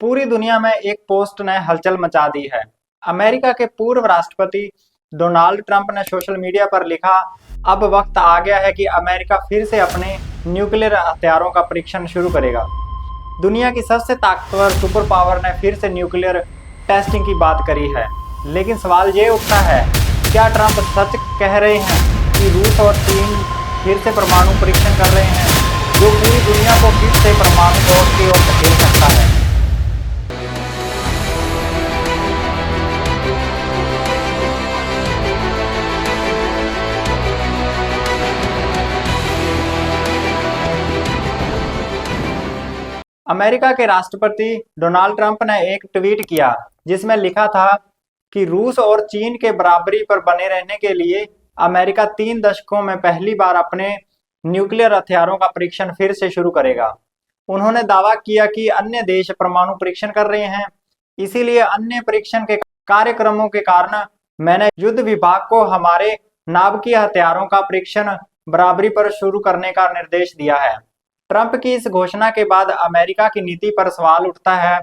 पूरी दुनिया में एक पोस्ट ने हलचल मचा दी है। अमेरिका के पूर्व राष्ट्रपति डोनाल्ड ट्रंप ने सोशल मीडिया पर लिखा, अब वक्त आ गया है कि अमेरिका फिर से अपने न्यूक्लियर हथियारों का परीक्षण शुरू करेगा। दुनिया की सबसे ताकतवर सुपर पावर ने फिर से न्यूक्लियर टेस्टिंग की बात करी है। लेकिन सवाल ये उठता है, क्या ट्रंप सच कह रहे हैं कि रूस और चीन फिर से परमाणु परीक्षण कर रहे हैं, जो पूरी दुनिया को फिर से परमाणु दौड़ की ओर धकेल सकता है? अमेरिका के राष्ट्रपति डोनाल्ड ट्रंप ने एक ट्वीट किया जिसमें लिखा था कि रूस और चीन के बराबरी पर बने रहने के लिए अमेरिका 3 दशकों में पहली बार अपने न्यूक्लियर हथियारों का परीक्षण फिर से शुरू करेगा। उन्होंने दावा किया कि अन्य देश परमाणु परीक्षण कर रहे हैं, इसीलिए अन्य परीक्षण के कार्यक्रमों के कारण मैंने युद्ध विभाग को हमारे नाभिकीय हथियारों का परीक्षण बराबरी पर शुरू करने का निर्देश दिया है। ट्रंप की इस घोषणा के बाद अमेरिका की नीति पर सवाल उठता है,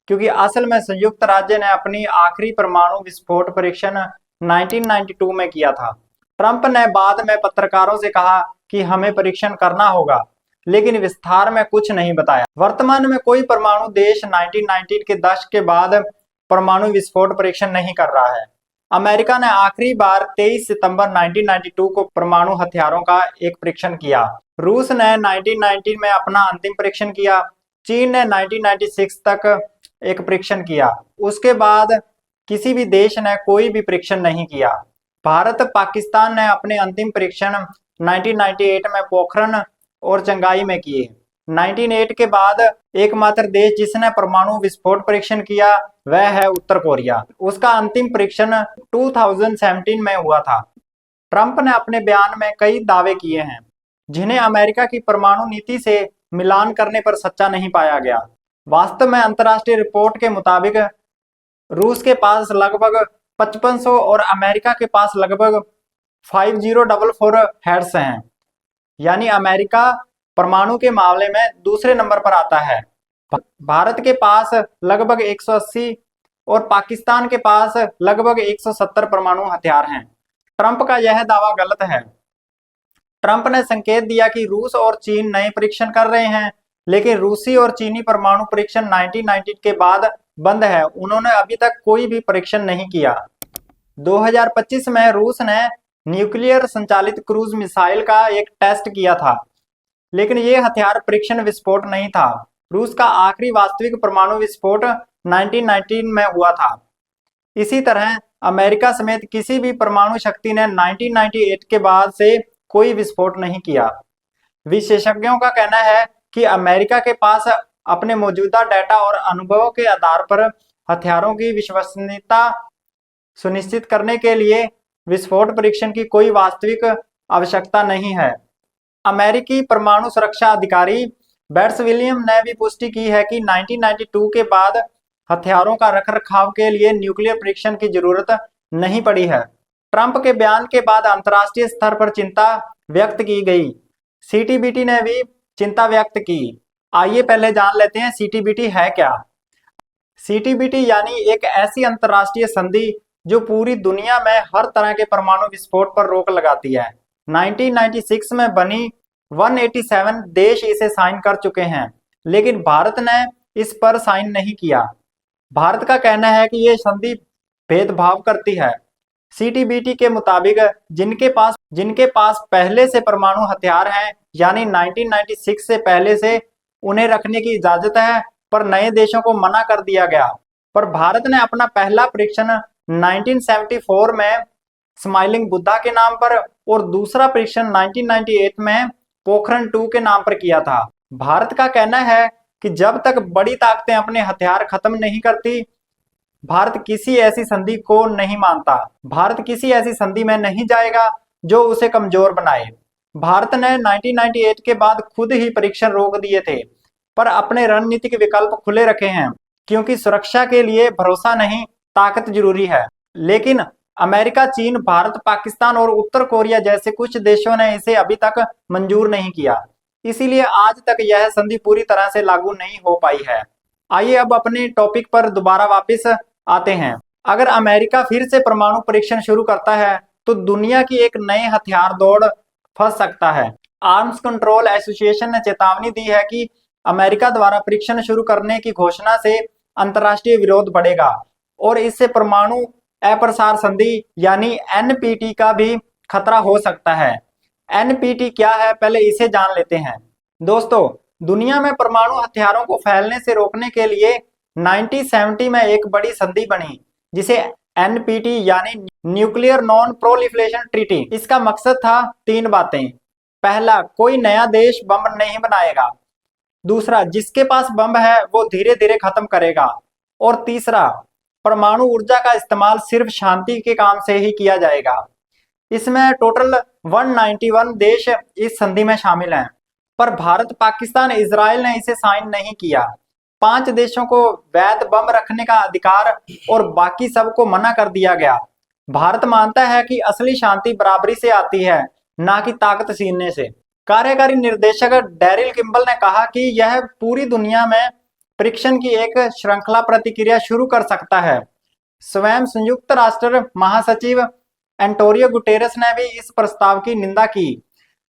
क्योंकि असल में संयुक्त राज्य ने अपनी आखिरी परमाणु विस्फोट परीक्षण 1992 में किया था। ट्रंप ने बाद में पत्रकारों से कहा कि हमें परीक्षण करना होगा, लेकिन विस्तार में कुछ नहीं बताया। वर्तमान में कोई परमाणु देश 1990 के दशक के बाद परमाणु विस्फोट परीक्षण नहीं कर रहा है। अमेरिका ने आखिरी बार 23 सितंबर 1992 को परमाणु हथियारों का एक परीक्षण किया। रूस ने 1990 में अपना अंतिम परीक्षण किया। चीन ने 1996 तक एक परीक्षण किया। उसके बाद किसी भी देश ने कोई भी परीक्षण नहीं किया। भारत पाकिस्तान ने अपने अंतिम परीक्षण 1998 में पोखरण और चंगाई में किए। 1998 के बाद एकमात्र देश जिसने परमाणु विस्फोट परीक्षण किया वह है उत्तर कोरिया। उसका अंतिम परीक्षण 2017 में हुआ था। ट्रंप ने अपने बयान में कई दावे किए हैं जिन्हें अमेरिका की परमाणु नीति से मिलान करने पर सच्चा नहीं पाया गया। वास्तव में अंतर्राष्ट्रीय रिपोर्ट के मुताबिक रूस के पास लगभग 5500 और अमेरिका के पास लगभग 5044 हेड्स हैं। यानी अमेरिका परमाणु के मामले में दूसरे नंबर पर आता है। भारत के पास लगभग 180 और पाकिस्तान के पास लगभग 170 परमाणु हथियार हैं। ट्रंप का यह दावा गलत है। ट्रंप ने संकेत दिया कि रूस और चीन नए परीक्षण कर रहे हैं, लेकिन रूसी और चीनी परमाणु परीक्षण 1990 के बाद बंद है। उन्होंने अभी तक कोई भी परीक्षण नहीं किया। 2025 में रूस ने न्यूक्लियर संचालित क्रूज मिसाइल का एक टेस्ट किया था, लेकिन ये हथियार परीक्षण विस्फोट नहीं था। रूस का आखिरी वास्तविक परमाणु विस्फोट 1919 में हुआ था। इसी तरह अमेरिका समेत किसी भी परमाणु शक्ति ने 1998 के बाद से कोई विस्फोट नहीं किया। विशेषज्ञों का कहना है कि अमेरिका के पास अपने मौजूदा डेटा और अनुभवों के आधार पर हथियारों की विश्वसनीयता सुनिश्चित करने के लिए विस्फोट परीक्षण की कोई वास्तविक आवश्यकता नहीं है। अमेरिकी परमाणु सुरक्षा अधिकारी बेट्स विलियम ने भी पुष्टि की है कि 1992 के बाद हथियारों का रखरखाव के लिए न्यूक्लियर परीक्षण की जरूरत नहीं पड़ी है। ट्रंप के बयान के बाद अंतर्राष्ट्रीय स्तर पर चिंता व्यक्त की गई। सीटीबीटी ने भी चिंता व्यक्त की। आइए पहले जान लेते हैं सीटीबीटी है क्या। सीटीबीटी यानी एक ऐसी अंतर्राष्ट्रीय संधि जो पूरी दुनिया में हर तरह के परमाणु विस्फोट पर रोक लगाती है। 1996 में बनी 187 देश इसे साइन कर चुके हैं, लेकिन भारत ने इस पर साइन नहीं किया। भारत का कहना है कि यह संधि भेदभाव करती है। सीटीबीटी के मुताबिक जिनके पास पहले से परमाणु हथियार हैं, यानी 1996 से पहले से उन्हें रखने की इजाजत है, पर नए देशों को मना कर दिया गया। पर भारत ने अपना पहला परीक्षण 1974 में स्माइलिंग बुद्धा के नाम पर और दूसरा परीक्षण 1998 में पोखरण 2 के नाम पर किया था। भारत का कहना है कि जब तक बड़ी ताकतें अपने हथियार खत्म नहीं करती, भारत किसी ऐसी संधि को नहीं मानता। भारत किसी ऐसी संधि में नहीं जाएगा जो उसे कमजोर बनाए। भारत ने 1998 के बाद खुद ही परीक्षण रोक दिए थे, पर अपने रणनीतिक विकल्प खुले रखे हैं, क्योंकि सुरक्षा के लिए भरोसा नहीं, ताकत जरूरी है। लेकिन अमेरिका, चीन, भारत, पाकिस्तान और उत्तर कोरिया जैसे कुछ देशों ने इसे अभी तक मंजूर नहीं किया। इसीलिए आज तक यह संधि पूरी तरह से लागू नहीं हो पाई है। आइए अब अपने टॉपिक पर दोबारा वापस आते हैं। अगर अमेरिका फिर से परमाणु परीक्षण शुरू करता है तो दुनिया की एक नए हथियार दौड़ फंस सकता है। आर्म्स कंट्रोल एसोसिएशन ने चेतावनी दी है कि अमेरिका द्वारा परीक्षण शुरू करने की घोषणा से अंतर्राष्ट्रीय विरोध बढ़ेगा और इससे परमाणु अप्रसार संधि यानी एनपीटी का भी खतरा हो सकता है। एनपीटी क्या है, पहले इसे जान लेते हैं। दोस्तों, दुनिया में परमाणु हथियारों को फैलने से रोकने के लिए 1970 में एक बड़ी संधि बनी जिसे एनपीटी यानी न्यूक्लियर नॉन प्रोलिफरेशन ट्रीटी। इसका मकसद था 3 बातें। पहला, कोई नया देश बम नहीं बनाएगा। दूसरा, जिसके पास बम है वो धीरे धीरे खत्म करेगा। और तीसरा, परमाणु ऊर्जा का इस्तेमाल सिर्फ शांति के काम से ही किया जाएगा। इसमें टोटल 191 देश इस संधि में शामिल हैं, पर भारत, पाकिस्तान, इजराइल ने इसे साइन नहीं किया। 5 देशों को वैध बम रखने का अधिकार और बाकी सबको मना कर दिया गया। भारत मानता है कि असली शांति बराबरी से आती है, ना कि ताकत सीखने से। कार्यकारी निर्देशक डैरिल किम्बल ने कहा कि यह पूरी दुनिया में परीक्षण की एक श्रृंखला प्रतिक्रिया शुरू कर सकता है। स्वयं संयुक्त राष्ट्र महासचिव एंटोनियो गुटेरेस ने भी इस प्रस्ताव की निंदा की,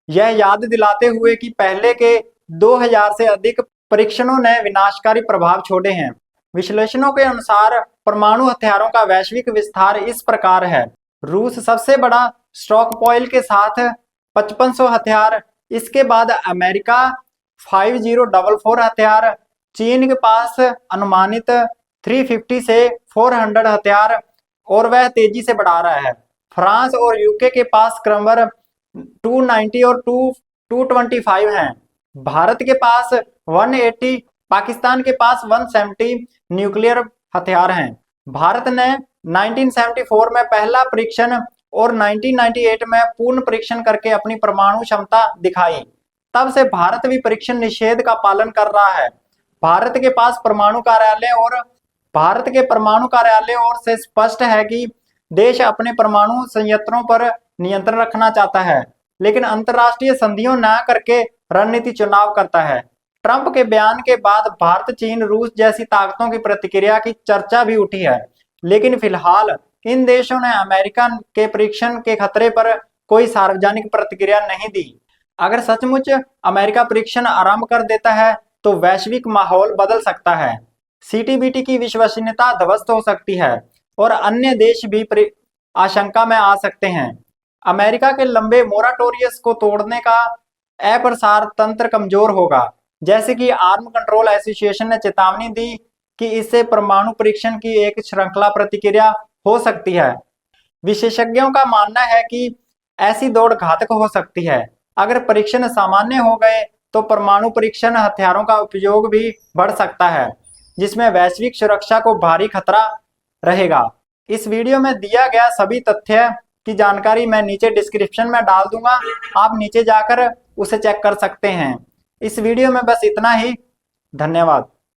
यह याद दिलाते हुए कि पहले के 2000 से अधिक परीक्षणों ने विनाशकारी प्रभाव छोड़े हैं। विश्लेषणों के अनुसार परमाणु हथियारों का वैश्विक विस्तार इस प्रकार है। रूस सबसे बड़ा स्टॉकपाइल के साथ 5500 हथियार, इसके बाद अमेरिका 5044 हथियार, चीन के पास अनुमानित 350 से 400 हथियार और वह तेजी से बढ़ा रहा है। फ्रांस और यूके के पास क्रमवार 290 और 225 हैं। भारत के पास 180, पाकिस्तान के पास 170 न्यूक्लियर हथियार हैं। भारत ने 1974 में पहला परीक्षण और 1998 में पूर्ण परीक्षण करके अपनी परमाणु क्षमता दिखाई। तब से भारत भी परीक्षण निषेध का पालन कर रहा है। भारत के परमाणु कार्यालय और से स्पष्ट है कि देश अपने परमाणु संयंत्रों पर नियंत्रण रखना चाहता है, लेकिन अंतर्राष्ट्रीय संधियों न करके रणनीति चुनाव करता है। ट्रंप के बयान के बाद भारत, चीन, रूस जैसी ताकतों की प्रतिक्रिया की चर्चा भी उठी है, लेकिन फिलहाल इन देशों ने अमेरिका के परीक्षण के खतरे पर कोई सार्वजनिक प्रतिक्रिया नहीं दी। अगर सचमुच अमेरिका परीक्षण आरंभ कर देता है तो वैश्विक माहौल बदल सकता है। सीटीबीटी की विश्वसनीयता ध्वस्त हो सकती है और अन्य देश भी आशंका में आ सकते हैं। अमेरिका के लंबे मोराटोरियस को तोड़ने का अप्रसार तंत्र कमजोर होगा, जैसे कि आर्म कंट्रोल एसोसिएशन ने चेतावनी दी कि इससे परमाणु परीक्षण की एक श्रृंखला प्रतिक्रिया हो सकती है। विशेषज्ञों का मानना है कि ऐसी दौड़ घातक हो सकती है। अगर परीक्षण सामान्य हो गए तो परमाणु परीक्षण हथियारों का उपयोग भी बढ़ सकता है, जिसमें वैश्विक सुरक्षा को भारी खतरा रहेगा। इस वीडियो में दिया गया सभी तथ्य की जानकारी मैं नीचे डिस्क्रिप्शन में डाल दूंगा, आप नीचे जाकर उसे चेक कर सकते हैं। इस वीडियो में बस इतना ही। धन्यवाद।